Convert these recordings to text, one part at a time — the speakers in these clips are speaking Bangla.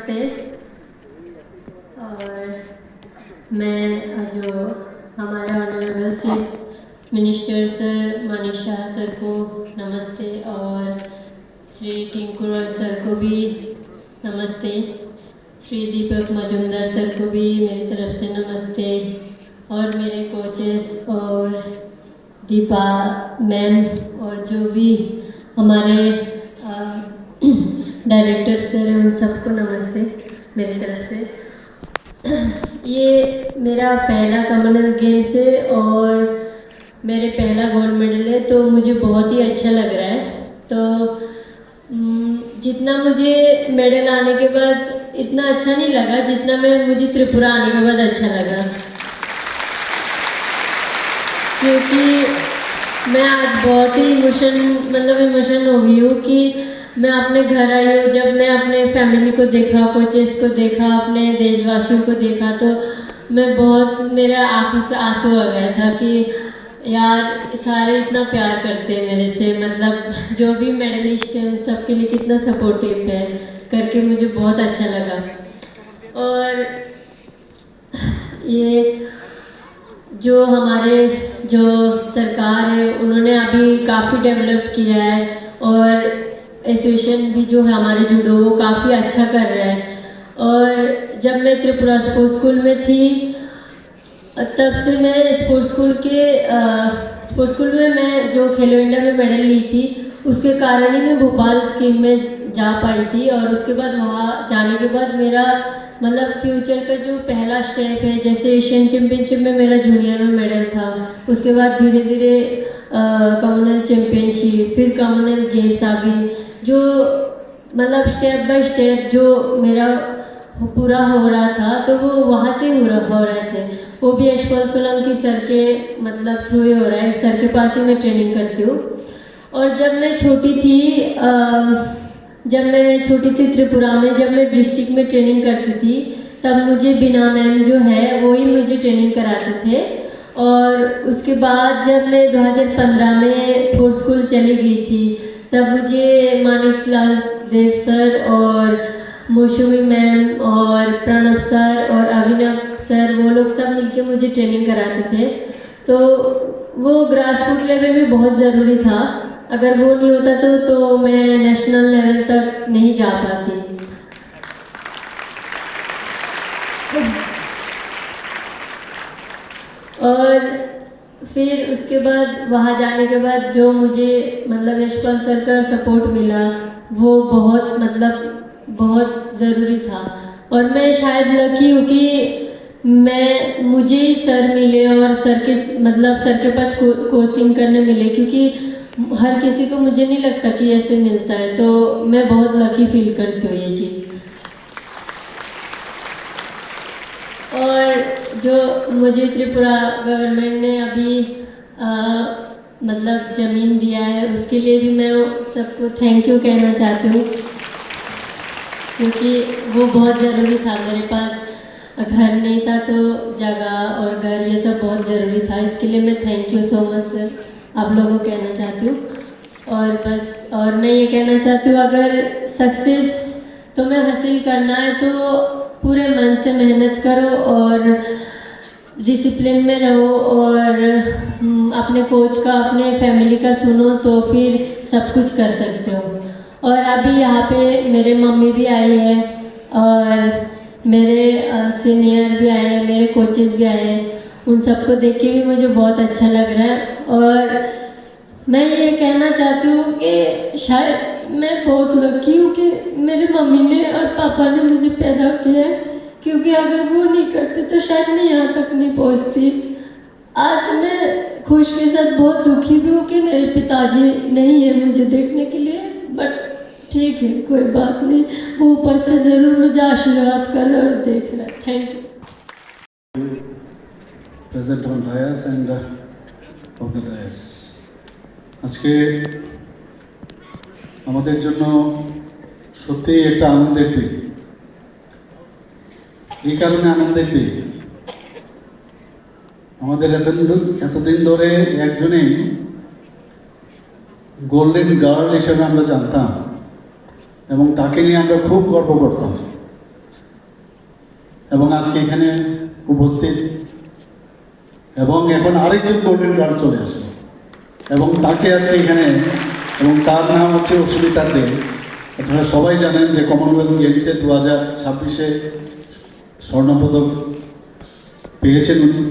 नमस्ते। और मैं जो हमारे honourable chief minister sir Manisha sir को नमस्ते और श्री टिंकू रॉय सर को भी नमस्ते, श्री दीपक मजुमदार सर को भी मेरी तरफ से नमस्ते और मेरे कोचेस और दीपा मैम और जो भी हमारे डायरेक्टर सर उन सबको नमस्ते मेरी तरफ से। ये मेरा पहला कॉमनवेल्थ गेम्स है और मेरे पहला गोल्ड मेडल है, तो मुझे बहुत ही अच्छा लग रहा है। तो जितना मुझे मेडल आने के बाद इतना अच्छा नहीं लगा जितना मुझे त्रिपुरा आने के बाद अच्छा लगा, क्योंकि मैं आज बहुत ही इमोशन हो गई हूँ कि मैं अपने घर आई हूँ। जब मैं अपने फैमिली को देखा, कोचेस को देखा, अपने देशवासियों को देखा, तो मेरे आंखों से आंसू आ गया था कि यार सारे इतना प्यार करते हैं मेरे से, मतलब जो भी मेडलिस्ट हैं उन सबके लिए कितना सपोर्टिव है करके मुझे बहुत अच्छा लगा। और ये जो हमारे जो सरकार है उन्होंने अभी काफ़ी डेवलप किया है और एसोसिएशन भी जो है हमारे जूडो वो काफ़ी अच्छा कर रहा है। और जब मैं त्रिपुरा स्पोर्ट्स स्कूल में थी तब से मैं स्पोर्ट्स स्कूल में मैं जो खेलो इंडिया में मेडल ली थी उसके कारण ही मैं भोपाल स्कीम में जा पाई थी। और उसके बाद वहाँ जाने के बाद मेरा फ्यूचर का जो पहला स्टेप है, जैसे एशियन चैम्पियनशिप में मेरा जूनियर में मेडल था, उसके बाद धीरे धीरे कॉमनवेल्थ चैम्पियनशिप, फिर कॉमनवेल्थ गेम्स आ गई, जो स्टेप बाय स्टेप जो मेरा पूरा हो रहा था, तो वो वहाँ से हो रहे थे। वो भी यशपाल सोलंकी सर के थ्रू ही हो रहा है, सर के पास ही मैं ट्रेनिंग करती हूँ। और जब मैं छोटी थी त्रिपुरा में, जब मैं डिस्ट्रिक्ट में ट्रेनिंग करती थी, तब मुझे बिना मैम जो है वो ही मुझे ट्रेनिंग कराते थे। और उसके बाद जब मैं 2015 में स्पोर्ट्स स्कूल चली गई थी, तब मुझे मानिक लाल देव सर और मौसमी मैम और प्रणव सर और अभिनव सर, वो लोग सब मिलके मुझे ट्रेनिंग कराते थे। तो वो ग्रास रूट लेवल में बहुत ज़रूरी था, अगर वो नहीं होता तो मैं नेशनल लेवल तक नहीं जा पाती। और फिर उसके बाद वहाँ जाने के बाद जो मुझे यशपाल सर का सपोर्ट मिला वो बहुत ज़रूरी था। और मैं शायद लकी हूँ कि मुझे ही सर मिले और सर के पास कोचिंग करने मिले, क्योंकि हर किसी को मुझे नहीं लगता कि ऐसे मिलता है। तो मैं बहुत लकी फील करती हूँ ये चीज़। और जो मुझे त्रिपुरा गवर्नमेंट ने अभी ज़मीन दिया है, उसके लिए भी मैं सबको थैंक यू कहना चाहती हूँ, क्योंकि वो बहुत ज़रूरी था। मेरे पास घर नहीं था तो जगह और घर ये सब बहुत ज़रूरी था। इसके लिए मैं thank you so much sir आप लोगों को कहना चाहती हूँ। और मैं ये कहना चाहती हूँ, अगर सक्सेस तुम्हें हासिल करना है तो पूरे मन से मेहनत करो और डिसिप्लिन में रहो और अपने कोच का, अपने फैमिली का सुनो, तो फिर सब कुछ कर सकते हो। और अभी यहाँ पे मेरे मम्मी भी आई है और मेरे सीनियर भी आए हैं, मेरे कोचेस भी आए हैं, उन सबको देख के भी मुझे बहुत अच्छा लग रहा है। और मैं ये कहना चाहती हूँ कि शायद मैं बहुत लकी हूँ कि मेरे मम्मी ने और पापा ने मुझे पैदा किया है, क्योंकि अगर वो नहीं करते तो शायद मैं यहाँ तक नहीं पहुँचती। आज मैं खुश के साथ बहुत दुखी भी हूँ कि मेरे पिताजी नहीं है मुझे देखने के लिए, बट ठीक है, कोई बात नहीं, वो ऊपर से ज़रूर मुझे आशीर्वाद कर रहा है और देख रहा है। Thank you. Present on dais and of the dais. আজকে আমাদের জন্য সত্যি একটা আনন্দের দিন। এই কারণে আনন্দের দিন, আমাদের এতদিন ধরে একজনেই গোল্ডেন গার্ল হিসেবে আমরা জানতাম এবং তাকে নিয়ে আমরা খুব গর্ব করতাম। এবং আজকে এখানে উপস্থিত, এবং এখন আরেকজন গোল্ডেন গার্ল চলে আসলো এবং তাকে আজকে এখানে, এবং তার নাম হচ্ছে অস্মিতা দে। আপনারা সবাই জানেন যে কমনওয়েলথ গেমসে 2026-এ স্বর্ণপদক পেয়েছেন উনি।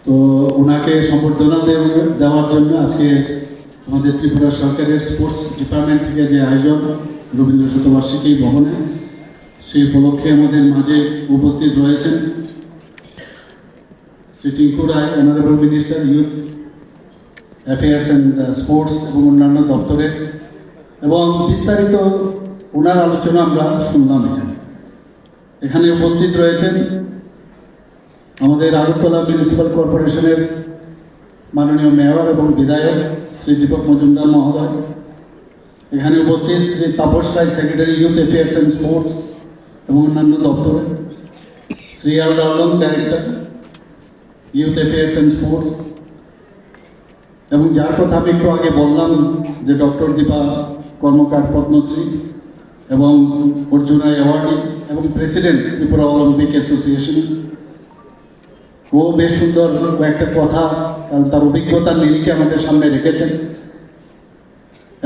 তো ওনাকে সম্বর্ধনা দেওয়ার জন্য আজকে আমাদের ত্রিপুরা সরকারের স্পোর্টস ডিপার্টমেন্ট থেকে যে আয়োজন রবীন্দ্র শতবার্ষিকী ভবনে, সেই উপলক্ষে আমাদের মাঝে উপস্থিত রয়েছেন Shri Tinku Roy, honourable minister youth affairs and sports এবং অন্যান্য দপ্তরের, এবং বিস্তারিত ওনার আলোচনা আমরা শুনলাম। এখানে উপস্থিত রয়েছেন আমাদের আগরতলা মিউনিসিপ্যাল কর্পোরেশনের মাননীয় মেয়র এবং বিধায়ক শ্রী দীপক মজুমদার মহোদয়। এখানে উপস্থিত Shri Tapas Roy, secretary youth affairs and sports এবং অন্যান্য দপ্তরে, Shri Al Alam, director youth affairs and sports, এবং যার কথা আমি একটু আগে বললাম যে ডক্টর দীপা কর্মকার পদ্মশ্রী এবং অর্জুনা অ্যাওয়ার্ডি এবং প্রেসিডেন্ট ত্রিপুরা অলিম্পিক অ্যাসোসিয়েশন। ও বেশ সুন্দর কয়েকটা কথা, কারণ তার অভিজ্ঞতার নিরিখে আমাদের সামনে রেখেছেন,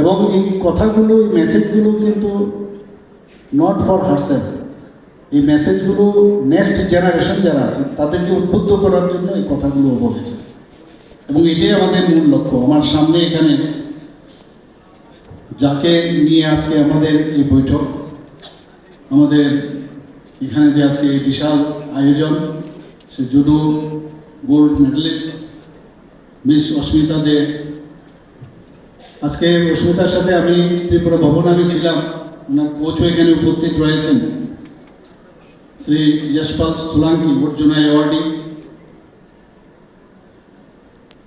এবং এই কথাগুলো, এই মেসেজগুলো কিন্তু নট ফর হারসেলফ, এই মেসেজগুলো নেক্সট জেনারেশন যারা আছে তাদেরকে উদ্বুদ্ধ করার জন্য এই কথাগুলো বলেছে, এবং এটাই আমাদের মূল লক্ষ্য। আমার সামনে এখানে যাকে নিয়ে আজকে আমাদের এই বৈঠক, আমাদের এখানে যে আজকে এই বিশাল আয়োজন, সে জুডো গোল্ড মেডেলিস্ট মিস অস্মিতা দে। আজকে অস্মিতার সাথে আমি ত্রিপুরা ভবনে আমি ছিলাম, ওনার কোচও এখানে উপস্থিত রয়েছেন শ্রী যশপাল সোলাঙ্কি, অর্জুনা অ্যাওয়ার্ডি।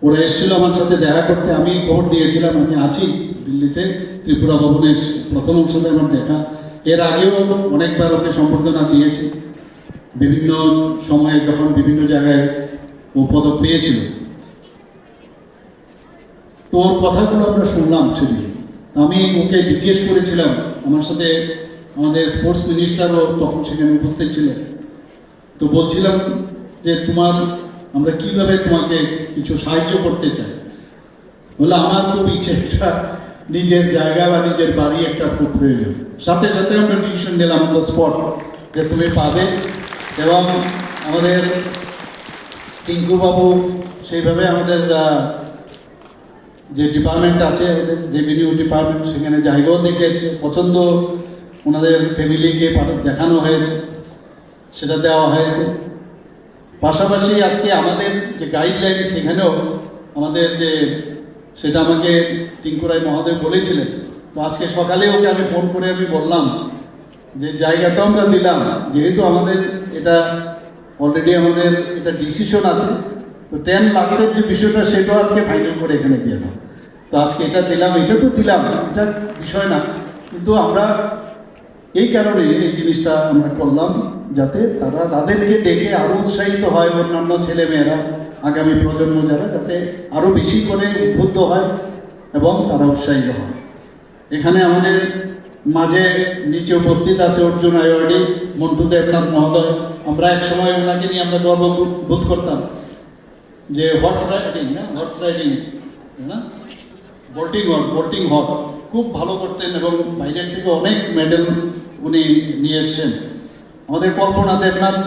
ওরা এসেছিল আমার সাথে দেখা করতে, আমি খবর দিয়েছিলাম আমি আছি দিল্লিতে, ত্রিপুরা ভবনের প্রথম অংশতে আমার দেখা। এর আগেও অনেকবার ওকে সম্বর্ধনা দিয়েছি, বিভিন্ন সময়ে যখন বিভিন্ন জায়গায় ও পদক পেয়েছিল। তো ওর কথাগুলো আমরা শুনলাম সেদিন। আমি ওকে জিজ্ঞেস করেছিলাম, আমার সাথে আমাদের স্পোর্টস মিনিস্টারও তখন সেখানে উপস্থিত ছিলেন, তো বলছিলাম যে আমরা কিভাবে তোমাকে কিছু সাহায্য করতে চাই। বলে আমার খুব ইচ্ছে একটা নিজের জায়গা বা নিজের বাড়ি একটা খুব প্রয়োজন। সাথে সাথে আমরা ডিসিশন নিলাম অন দ্য স্পট যে তুমি পাবে, এবং আমাদের টিঙ্কুবাবু সেইভাবে আমাদের যে ডিপার্টমেন্ট আছে, রেভিনিউ ডিপার্টমেন্ট, সেখানে জায়গাও দেখেছে, পছন্দ ওনাদের ফ্যামিলিকে দেখানো হয়েছে, সেটা দেওয়া হয়েছে। পাশাপাশি আজকে আমাদের যে গাইডলাইন, সেখানেও আমাদের যে সেটা আমাকে টিঙ্কু রায় মহোদয় বলেছিলেন। তো আজকে সকালে ওকে আমি ফোন করে আমি বললাম যে জায়গা তো আমরা দিলাম, যেহেতু আমাদের এটা অলরেডি আমাদের এটা ডিসিশন আছে, তো 10 লাখের যে বিষয়টা সেটাও আজকে ফাইনাল করে এখানে দিয়ে দাও। তো আজকে এটা দিলাম, এটা তো দিলাম, এটা বিষয় না, কিন্তু আমরা এই কারণে এই জিনিসটা আমরা করলাম যাতে তাদেরকে দেখে আরও উৎসাহিত হয়, অন্যান্য ছেলেমেয়েরা, আগামী প্রজন্ম যারা, যাতে আরও বেশি করে উদ্বুদ্ধ হয় এবং তারা উৎসাহিত হয়। এখানে আমাদের মাঝে নিচে উপস্থিত আছে অর্জুন অ্যাওয়ার্ডি মন্টু দেবনাথ মহোদয়। আমরা এক সময় ওনাকে নিয়ে আমরা গর্ব বোধ করতাম যে হর্স রাইডিং না বোল্টিং হর্স খুব ভালো করতেন, এবং বাইরের থেকে অনেক মেডেল উনি নিয়ে এসছেন। আমাদের কল্পনা দেবনাথ,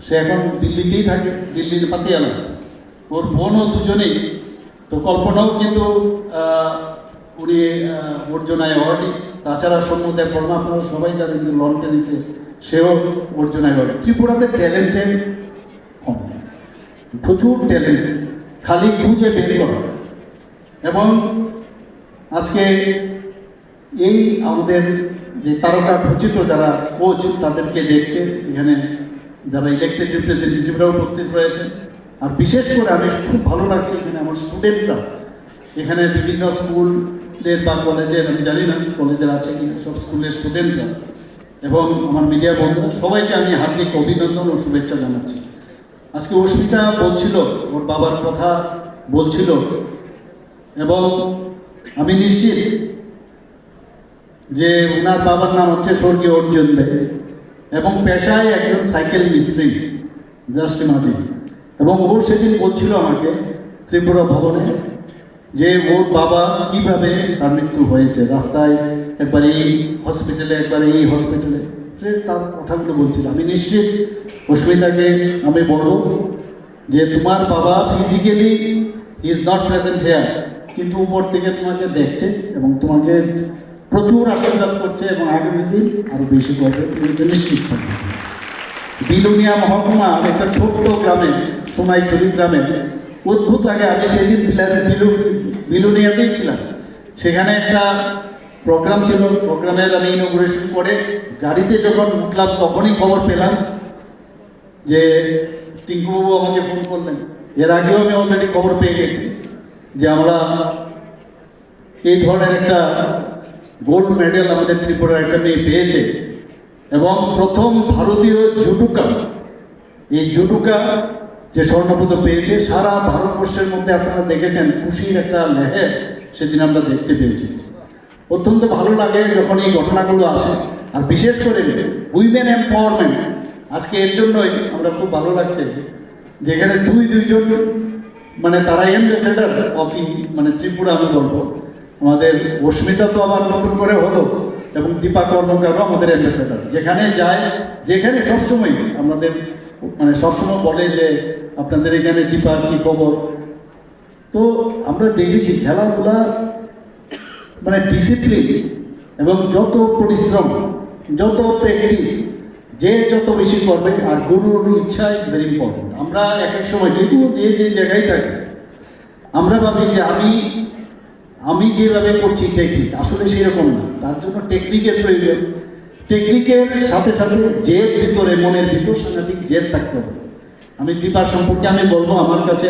সে এখন দিল্লিতেই থাকে, দিল্লির পাতিয়ালা, ওর বোনও দুজনেই। তো কল্পনাও কিন্তু উনি অর্জুনা অ্যাওয়ার্ডি। তাছাড়া সৌম্যদেব বর্মা, আপনারা সবাই জানেন যে লন টেনিসে, সেও অর্জুনা অ্যাওয়ার্ডি। ত্রিপুরাতে ট্যালেন্টেড কম, প্রচুর ট্যালেন্ট, খালি খুঁজে বের করা। এবং আজকে এই আমাদের যে তারকা খচিত যারা কোচ, তাদেরকে দেখতে এখানে যারা ইলেক্টেড রিপ্রেজেন্টেটিভরা উপস্থিত রয়েছে। আর বিশেষ করে আমি খুব ভালো লাগছে এখানে আমার স্টুডেন্টরা, এখানে বিভিন্ন স্কুলের বা কলেজের, আমি জানি না কলেজের আছে কি, সব স্কুলের স্টুডেন্টরা এবং আমার মিডিয়া বন্ধুরা, সবাইকে আমি হার্দিক অভিনন্দন ও শুভেচ্ছা জানাচ্ছি। আজকে অস্মিতা বলছিল, ওর বাবার কথা বলছিল, এবং আমি নিশ্চিত যে ওনার বাবার নাম হচ্ছে স্বর্গীয় অর্জুন দে, এবং পেশায় একজন সাইকেল মিস্ত্রি, জাস্ট ইমাজিন। এবং ও সেদিন বলছিল আমাকে ত্রিপুরা ভবনে যে ওর বাবা কিভাবে তার মৃত্যু হয়েছে, রাস্তায় একবার এই হসপিটালে একবার এই হসপিটালে, সে তার কথাগুলো বলছিল। আমি নিশ্চিত অস্মিতাকে আমি বলবো যে তোমার বাবা physically is not present hair, কিন্তু উপর থেকে তোমাকে দেখছে এবং তোমাকে প্রচুর আশীর্বাদ করছে এবং আগামী দিন আরও বেশি করবে, তুমি তো নিশ্চিত থাকবে। বিলুনিয়া মহকুমা একটা ছোট্ট গ্রামে, সোনাইছড়ি গ্রামে, অদ্ভুত আগে আমি সেদিন বিলুনিয়াতেই ছিলাম। সেখানে একটা প্রোগ্রাম ছিল, প্রোগ্রামের আমি ইনগুরেশন করে গাড়িতে যখন উঠলাম তখনই খবর পেলাম যে টিঙ্কুবাবু আমাকে ফোন করলেন। এর আগেও আমি অলরেডি খবর পেয়ে গেছি যে আমরা এই ধরনের একটা গোল্ড মেডেল আমাদের ত্রিপুরার একটা মেয়ে পেয়েছে এবং প্রথম ভারতীয় জুডোকা, এই জুডোকা যে স্বর্ণপদক পেয়েছে, সারা ভারতবর্ষের মধ্যে আপনারা দেখেছেন খুশির একটা লেহের সেদিন আমরা দেখতে পেয়েছি। অত্যন্ত ভালো লাগে যখন এই ঘটনাগুলো আসে, আর বিশেষ করে উইমেন এম্পাওয়ারমেন্ট। আজকে এর জন্যই আমরা খুব ভালো লাগছে যেখানে দুইজন মানে তারা অ্যাম্বাসেডর অফ মানে ত্রিপুরা আমি বলবো। আমাদের অস্মিতা তো আবার নতুন করে হলো এবং দীপা কর্মকারও আমাদের অ্যাম্বাসেডর। যেখানে যায়, যেখানে সবসময় আমাদের মানে সবসময় বলে যে আপনাদের এখানে দীপার কী খবর। তো আমরা দেখেছি খেলাধুলা মানে ডিসিপ্লিন এবং যত পরিশ্রম, যত প্র্যাকটিস, যে যত বেশি করবে, আর গুরুর ইচ্ছা ইজ ভেরি ইম্পর্টেন্ট। আমরা এক এক সময় যে জায়গায় থাকি আমরা ভাবি যে আমি যেভাবে করছি এটাই ঠিক, আসলে সেরকম না। তার জন্য টেকনিকের প্রয়োজন। টেকনিকের সাথে সাথে জেদ ভিতরে, মনের ভিতর সাংঘাতিক জেদ থাকতে হবে। আমি দীপার সম্পর্কে আমি বলবো, আমার কাছে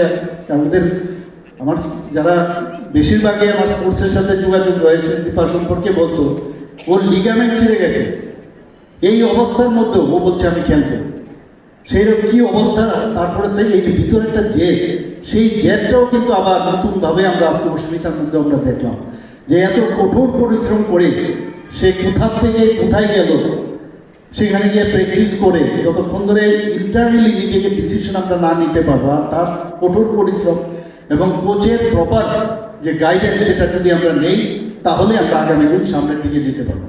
আমার যারা বেশিরভাগই আমার স্পোর্টসের সাথে যোগাযোগ রয়েছে, দীপার সম্পর্কে বলতো ওর লিগামেন্ট ছিঁড়ে গেছে, এই অবস্থার মধ্যেও ও বলছে আমি খেলবো। সেইরকম কী অবস্থা, তারপরে চাই এই ভিতরে একটা জেদ, সেই জেদটাও কিন্তু আবার নতুনভাবে আমরা আজকে অস্মিতার মধ্যে আমরা দেখলাম যে এত কঠোর পরিশ্রম করে সে কোথা থেকে কোথায় গেল, সেখানে গিয়ে প্র্যাকটিস করে যতক্ষণ ধরে ইন্টারনালি নিজেকে ডিসিশন আমরা না নিতে পারবো, আর তার কঠোর পরিশ্রম এবং কোচের প্রপার যে গাইডেন্স সেটা যদি আমরা নেই, তাহলে আমরা আগামী দিন সামনের দিকে যেতে পারবো।